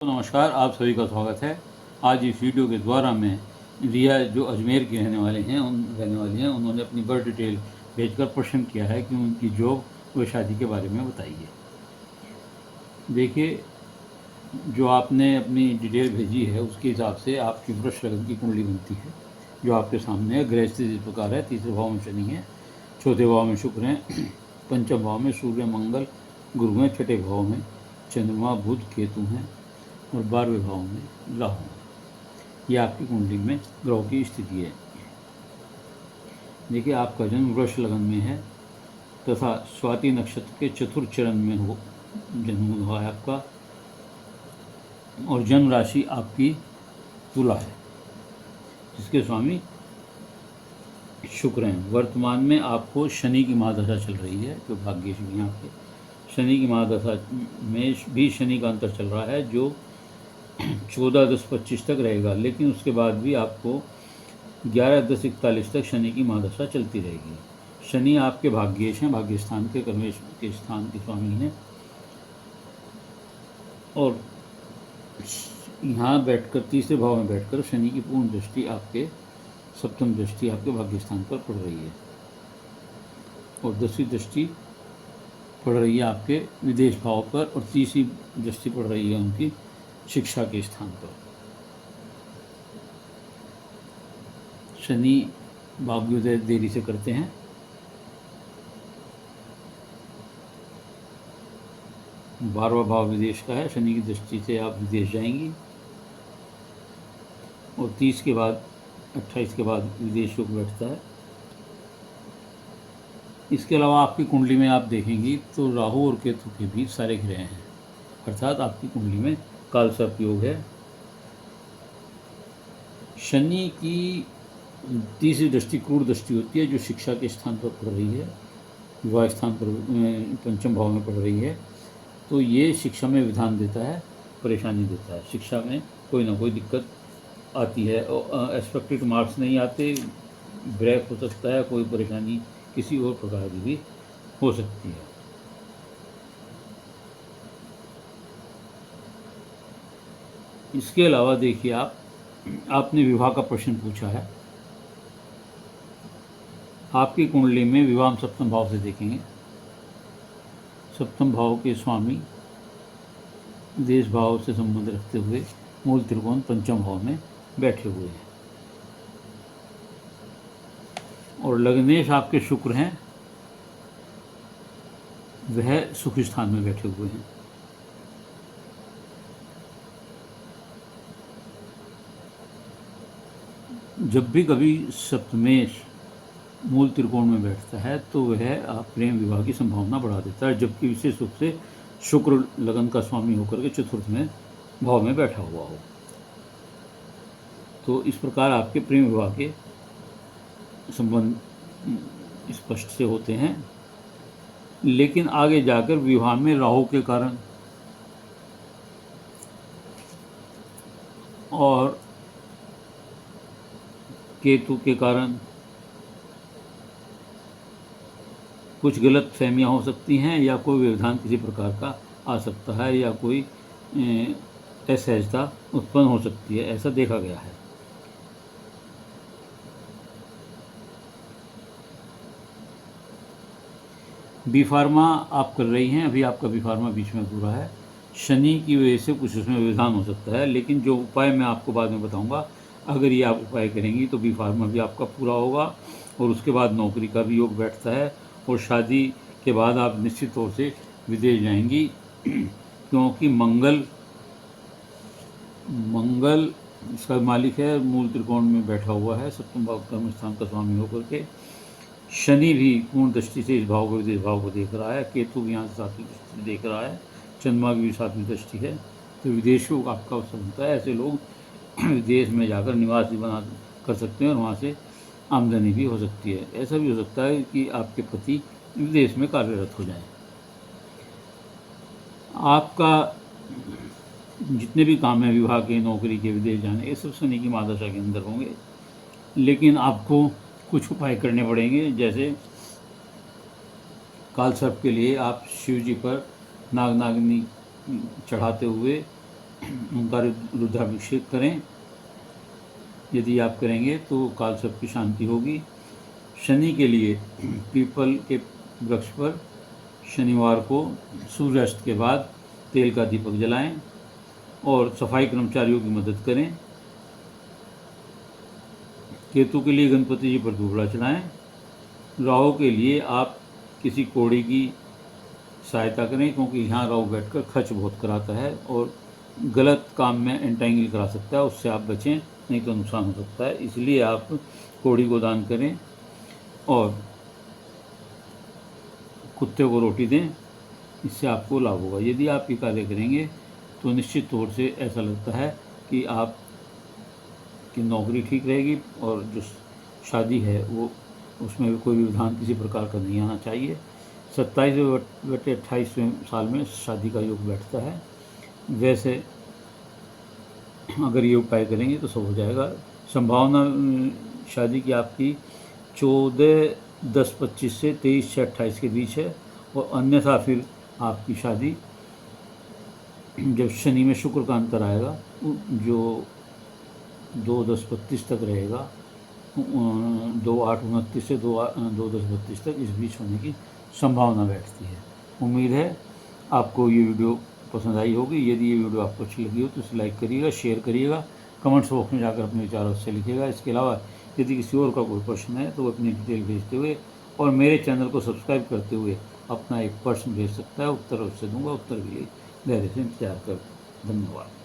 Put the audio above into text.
तो नमस्कार, आप सभी का स्वागत है। आज इस वीडियो के द्वारा मैं रिया जो अजमेर के रहने वाली हैं उन्होंने अपनी बर्थ डिटेल भेजकर प्रश्न किया है कि उनकी जॉब व शादी के बारे में बताइए। देखिए, जो आपने अपनी डिटेल भेजी है उसके हिसाब से आपकी वृष लगन की कुंडली बनती है, जो आपके सामने है। ग्रह स्थिति इस प्रकार है। तीसरे भाव में शनि है, चौथे भाव में शुक्र हैं, पंचम भाव में सूर्य मंगल गुरु हैं, छठे भाव में चंद्रमा बुध केतु हैं और 12वें भाव में राहु। ये आपकी कुंडली में ग्रहों की स्थिति है। देखिए, आपका जन्म वृष लगन में है तथा स्वाति नक्षत्र के चतुर्थ चरण में जन्म हुआ है आपका, और जन्म राशि आपकी तुला है, जिसके स्वामी शुक्र हैं। वर्तमान में आपको शनि की महादशा चल रही है, जो भाग्यशाली हैं आपके। शनि की महादशा में भी शनि का अंतर चल रहा है, जो 14-10-25 तक रहेगा, लेकिन उसके बाद भी आपको 11-10-41 तक शनि की महादशा चलती रहेगी। शनि आपके भाग्येश हैं, भाग्यस्थान के कर्मेश के स्थान के स्वामी हैं, और यहाँ बैठकर तीसरे भाव में बैठकर शनि की पूर्ण दृष्टि आपके सप्तम दृष्टि आपके भाग्यस्थान पर पड़ रही है, और 10वीं दृष्टि पड़ रही है आपके विदेश भाव पर, और तीसरी दृष्टि पड़ रही है उनकी शिक्षा के स्थान पर। शनि भाग्योदय देरी से करते हैं। बारहवां भाव विदेश का है, शनि की दृष्टि से आप विदेश जाएंगी, और 30 के बाद 28 के बाद विदेश योग बैठता है। इसके अलावा आपकी कुंडली में आप देखेंगी तो राहु और केतु के बीच सारे ग्रह हैं, अर्थात आपकी कुंडली में कालसर्प योग है। शनि की तीसरी दृष्टि क्रूर दृष्टि होती है, जो शिक्षा के स्थान पर पड़ रही है, विवाह स्थान पर पंचम भाव में पड़ रही है। तो ये शिक्षा में विधान देता है, परेशानी देता है। शिक्षा में कोई ना कोई दिक्कत आती है, और एक्सपेक्टेड मार्क्स नहीं आते, ब्रेक हो सकता है, कोई परेशानी किसी और प्रकार की भी हो सकती है। इसके अलावा देखिए, आपने विवाह का प्रश्न पूछा है। आपकी कुंडली में विवाह सप्तम भाव से देखेंगे। सप्तम भाव के स्वामी देश भाव से संबंध रखते हुए मूल त्रिकोण पंचम भाव में बैठे हुए हैं, और लग्नेश आपके शुक्र हैं, वह सुख स्थान में बैठे हुए हैं। जब भी कभी सप्तमेश मूल त्रिकोण में बैठता है तो वह प्रेम विवाह की संभावना बढ़ा देता है, जबकि विशेष रूप से शुक्र लगन का स्वामी होकर के चतुर्थ में भाव में बैठा हुआ हो। तो इस प्रकार आपके प्रेम विवाह के संबंध स्पष्ट से होते हैं, लेकिन आगे जाकर विवाह में राहु के कारण और केतु के कारण कुछ गलत फहमियाँ हो सकती हैं, या कोई व्यवधान किसी प्रकार का आ सकता है, या कोई असहजता उत्पन्न हो सकती है, ऐसा देखा गया है। बी फार्मा आप कर रही हैं, अभी आपका बी फार्मा बीच में पूरा है। शनि की वजह से कुछ उसमें व्यवधान हो सकता है, लेकिन जो उपाय मैं आपको बाद में बताऊंगा, अगर ये आप उपाय करेंगी तो बी फार्मा भी आपका पूरा होगा, और उसके बाद नौकरी का भी योग बैठता है, और शादी के बाद आप निश्चित तौर से विदेश जाएंगी, क्योंकि मंगल इसका मालिक है, मूल त्रिकोण में बैठा हुआ है, सप्तम भाव कर्म स्थान का स्वामी होकर के। शनि भी पूर्ण दृष्टि से इस भाव को विदेश भाव को देख रहा है, केतु भी यहाँ से सातवीं दृष्टि देख रहा है, चंद्रमा की भी सातवीं दृष्टि है। तो विदेश योग आपका अवसर होता है। ऐसे लोग विदेश में जाकर निवास भी बना कर सकते हैं, और वहाँ से आमदनी भी हो सकती है। ऐसा भी हो सकता है कि आपके पति विदेश में कार्यरत हो जाएं। आपका जितने भी काम है, विवाह के, नौकरी के, विदेश जाने, ये सब शनि की महादशा के अंदर होंगे, लेकिन आपको कुछ उपाय करने पड़ेंगे। जैसे कालसर्प के लिए आप शिव जी पर नाग नागिनी चढ़ाते हुए ओंकार रुद्राभिषेक करें। यदि आप करेंगे तो काल सर्प की शांति होगी। शनि के लिए पीपल के वृक्ष पर शनिवार को सूर्यास्त के बाद तेल का दीपक जलाएं और सफाई कर्मचारियों की मदद करें। केतु के लिए गणपति जी पर धूपड़ा चढ़ाएं। राहु के लिए आप किसी कोड़ी की सहायता करें, क्योंकि यहाँ राहु बैठकर खर्च बहुत कराता है और गलत काम में एंटेंगल करा सकता है, उससे आप बचें, नहीं तो नुकसान हो सकता है। इसलिए आप कोड़ी को दान करें और कुत्ते को रोटी दें, इससे आपको लाभ होगा। यदि आप ये कार्य करेंगे तो निश्चित तौर से ऐसा लगता है कि आप की नौकरी ठीक रहेगी और जो शादी है वो उसमें भी कोई व्यवधान किसी प्रकार का नहीं आना चाहिए। 27-28वें साल में शादी का योग बैठता है। वैसे अगर ये उपाय करेंगे तो सब हो जाएगा। संभावना शादी की आपकी 14/10/25 से 23/6/28 के बीच है, और अन्यथा फिर आपकी शादी जब शनि में शुक्र का अंतर आएगा, जो 2/10/32 तक रहेगा, 2/8/29 से 2/10/32 तक, इस बीच होने की संभावना बैठती है। उम्मीद है आपको ये वीडियो पसंद आई होगी। यदि ये वीडियो आपको अच्छी लगी हो तो इसे लाइक करिएगा, शेयर करिएगा, कमेंट्स बॉक्स में जाकर अपने विचार उससे लिखिएगा। इसके अलावा यदि किसी और का कोई प्रश्न है तो वो अपनी डिटेल भेजते हुए और मेरे चैनल को सब्सक्राइब करते हुए अपना एक प्रश्न भेज सकता है, उत्तर उससे दूंगा। उत्तर के लिए धैर्य से इंतजार कर। धन्यवाद।